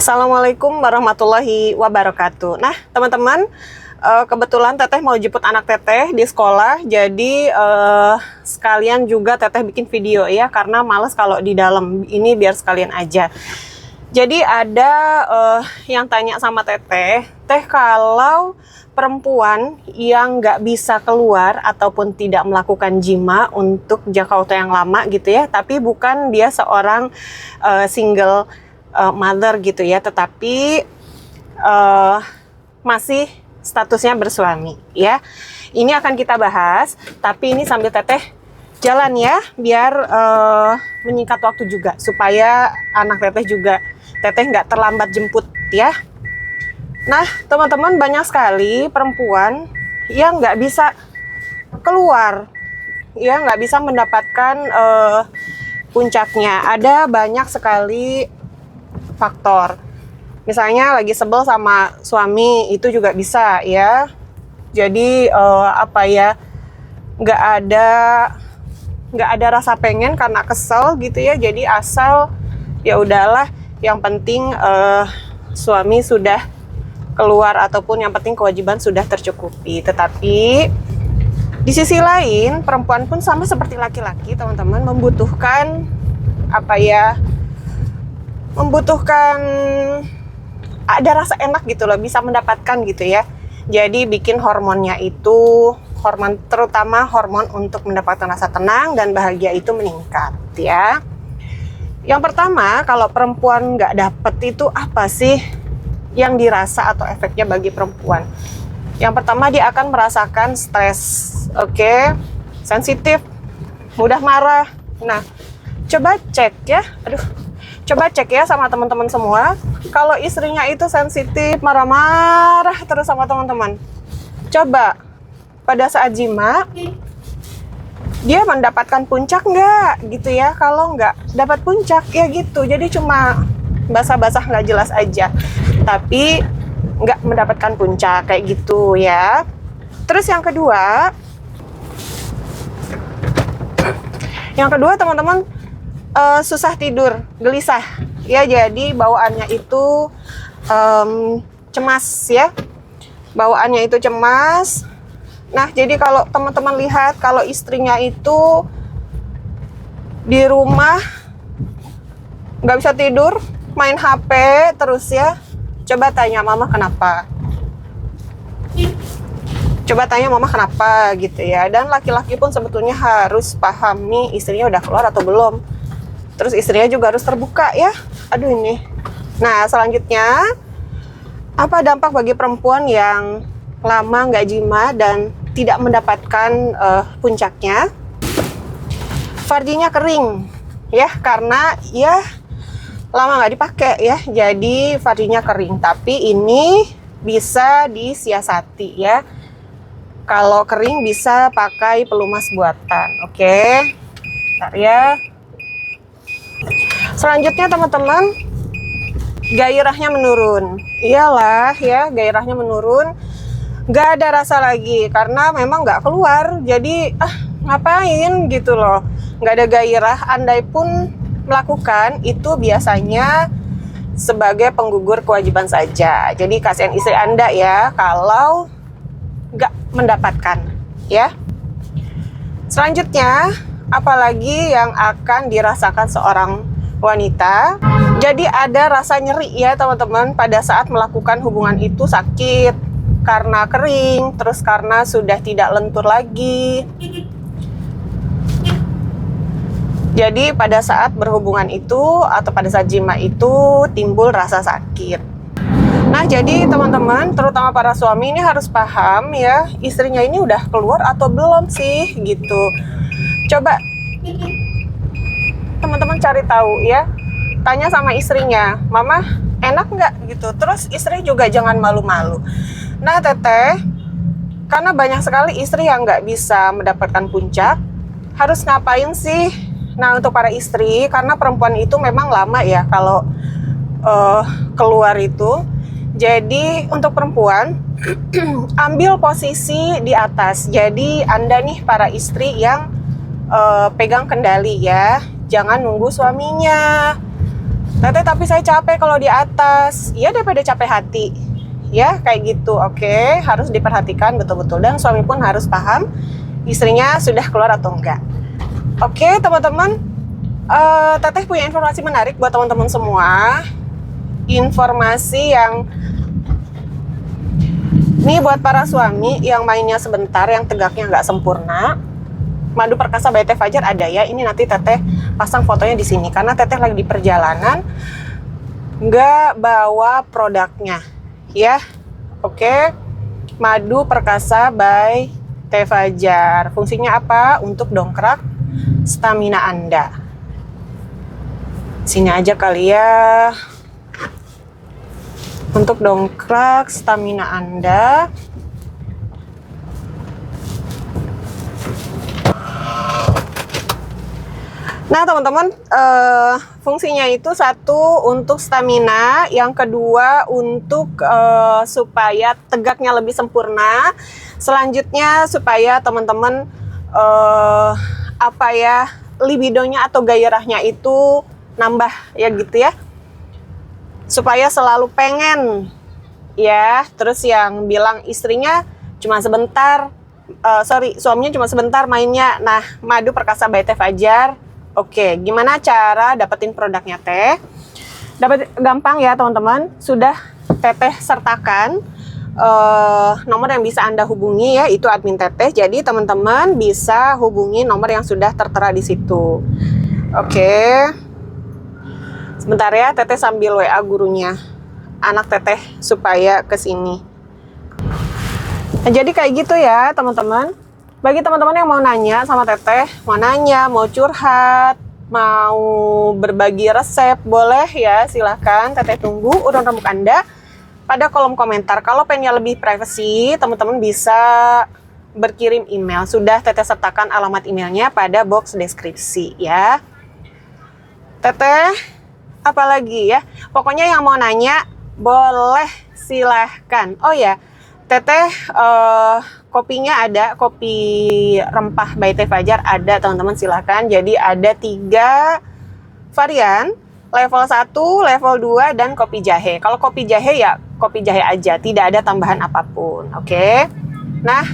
Assalamualaikum warahmatullahi wabarakatuh. Nah, teman-teman, kebetulan Teteh mau jemput anak Teteh di sekolah, jadi sekalian juga Teteh bikin video ya, karena males kalau di dalam ini, biar sekalian aja. Jadi ada yang tanya sama Teteh, Teh, kalau perempuan yang nggak bisa keluar ataupun tidak melakukan jima untuk jangka waktu yang lama gitu ya, tapi bukan dia seorang single mother gitu ya, tetapi masih statusnya bersuami ya. Ini akan kita bahas, tapi ini sambil Teteh jalan ya, biar menyingkat waktu juga, supaya anak Teteh juga Teteh nggak terlambat jemput ya. Nah, teman-teman, banyak sekali perempuan yang nggak bisa keluar, ya, nggak bisa mendapatkan puncaknya. Ada banyak sekali faktor. Misalnya lagi sebel sama suami, itu juga bisa ya. Jadi nggak ada rasa pengen karena kesel gitu ya. Jadi asal ya udahlah, yang penting suami sudah keluar, ataupun yang penting kewajiban sudah tercukupi. Tetapi di sisi lain, perempuan pun sama seperti laki-laki, teman-teman, membutuhkan ada rasa enak gitu loh, bisa mendapatkan gitu ya. Jadi bikin hormonnya itu, terutama hormon untuk mendapatkan rasa tenang dan bahagia itu meningkat ya. Yang pertama, kalau perempuan nggak dapet itu apa sih yang dirasa atau efeknya bagi perempuan? Yang pertama, dia akan merasakan stres, oke? Sensitif, mudah marah. Nah, coba cek ya, coba cek ya sama teman-teman semua, kalau istrinya itu sensitif, marah-marah terus sama teman-teman, coba pada saat jima dia mendapatkan puncak nggak gitu ya. Kalau nggak dapat puncak ya gitu, jadi cuma basah-basah nggak jelas aja, tapi nggak mendapatkan puncak kayak gitu ya. Terus yang kedua teman-teman, susah tidur, gelisah ya. Jadi bawaannya itu cemas ya, bawaannya itu cemas. Nah, jadi kalau teman-teman lihat, kalau istrinya itu di rumah nggak bisa tidur, main HP terus ya, coba tanya mama kenapa. Coba tanya mama kenapa gitu ya. Dan laki-laki pun sebetulnya harus pahami istrinya udah keluar atau belum. Terus istrinya juga harus terbuka ya. Aduh ini. Nah, selanjutnya, apa dampak bagi perempuan yang lama nggak jima dan tidak mendapatkan puncaknya? Farjinya kering ya, karena ya lama nggak dipakai ya, jadi farjinya kering. Tapi ini bisa disiasati ya. Kalau kering bisa pakai pelumas buatan, oke? Bentar ya. Selanjutnya teman-teman, gairahnya menurun. Iyalah ya, gairahnya menurun. Nggak ada rasa lagi, karena memang nggak keluar. Jadi ngapain gitu loh. Nggak ada gairah, andai pun melakukan, itu biasanya sebagai penggugur kewajiban saja. Jadi kasihan istri Anda ya, kalau nggak mendapatkan ya. Selanjutnya, apalagi yang akan dirasakan seorang wanita, jadi ada rasa nyeri ya teman-teman, pada saat melakukan hubungan itu sakit karena kering, terus karena sudah tidak lentur lagi. Jadi pada saat berhubungan itu atau pada saat jima itu timbul rasa sakit. Nah, jadi teman-teman, terutama para suami ini harus paham ya, istrinya ini udah keluar atau belum sih gitu. Coba teman-teman cari tahu ya, tanya sama istrinya, mama enak nggak gitu. Terus istri juga jangan malu-malu. Nah, Teteh, karena banyak sekali istri yang nggak bisa mendapatkan puncak, harus ngapain sih? Nah, untuk para istri, karena perempuan itu memang lama ya kalau keluar itu. Jadi untuk perempuan, ambil posisi di atas. Jadi Anda nih para istri yang pegang kendali ya. Jangan nunggu suaminya. Teteh tapi saya capek kalau di atas. Iya daripada capek hati. Ya kayak gitu. Oke, harus diperhatikan betul-betul. Dan suami pun harus paham istrinya sudah keluar atau enggak. Oke teman-teman, Teteh punya informasi menarik buat teman-teman semua. Informasi yang ini buat para suami yang mainnya sebentar, yang tegaknya nggak sempurna. Madu perkasa by Teh Fajar ada ya. Ini nanti Teteh pasang fotonya di sini karena Teteh lagi di perjalanan, nggak bawa produknya, ya. Oke, madu perkasa by Teh Fajar. Fungsinya apa? Untuk dongkrak stamina Anda. Sini aja kali ya. Untuk dongkrak stamina Anda. Nah teman-teman, fungsinya itu satu untuk stamina, yang kedua untuk supaya tegaknya lebih sempurna, selanjutnya supaya teman-teman libidonya atau gairahnya itu nambah ya gitu ya, supaya selalu pengen ya. Terus yang bilang istrinya cuma sebentar, suaminya cuma sebentar mainnya. Nah, madu perkasa by Teh Fajar. Oke, gimana cara dapetin produknya Teh? Gampang ya teman-teman, sudah Teteh sertakan nomor yang bisa Anda hubungi ya, itu admin Teteh. Jadi teman-teman bisa hubungi nomor yang sudah tertera di situ. Oke. Sebentar ya, Teteh sambil WA gurunya anak Teteh supaya kesini. Nah, jadi kayak gitu ya teman-teman. Bagi teman-teman yang mau nanya sama Teteh, mau nanya, mau curhat, mau berbagi resep, boleh ya, silahkan. Teteh tunggu urun rembuk Anda pada kolom komentar. Kalau pengennya lebih privacy, teman-teman bisa berkirim email. Sudah Teteh sertakan alamat emailnya pada box deskripsi ya. Teteh, apalagi ya? Pokoknya yang mau nanya, boleh silahkan. Oh ya, Teteh kopinya ada, kopi rempah by Teh Fajar ada teman-teman, silahkan. Jadi ada 3 varian, level 1, level 2, dan kopi jahe. Kalau kopi jahe ya kopi jahe aja, tidak ada tambahan apapun. Oke. Nah,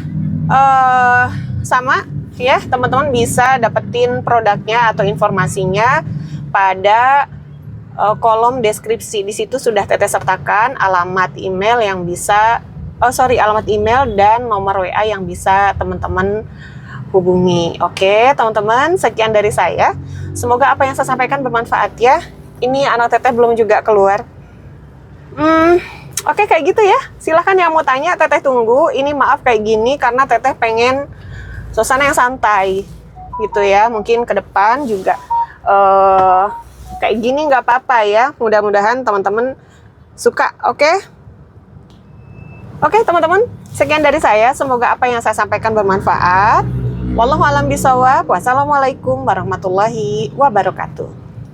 sama ya, teman-teman bisa dapetin produknya atau informasinya pada kolom deskripsi. Di situ sudah Teteh sertakan alamat email yang bisa alamat email dan nomor WA yang bisa teman-teman hubungi. Oke, teman-teman, sekian dari saya. Semoga apa yang saya sampaikan bermanfaat ya. Ini anak Teteh belum juga keluar. Oke, kayak gitu ya. Silahkan yang mau tanya, Teteh tunggu. Ini maaf kayak gini karena Teteh pengen suasana yang santai gitu ya. Mungkin ke depan juga kayak gini nggak apa-apa ya. Mudah-mudahan teman-teman suka. Oke teman-teman, sekian dari saya. Semoga apa yang saya sampaikan bermanfaat. Wallahu a'lam bishawab. Wassalamualaikum warahmatullahi wabarakatuh.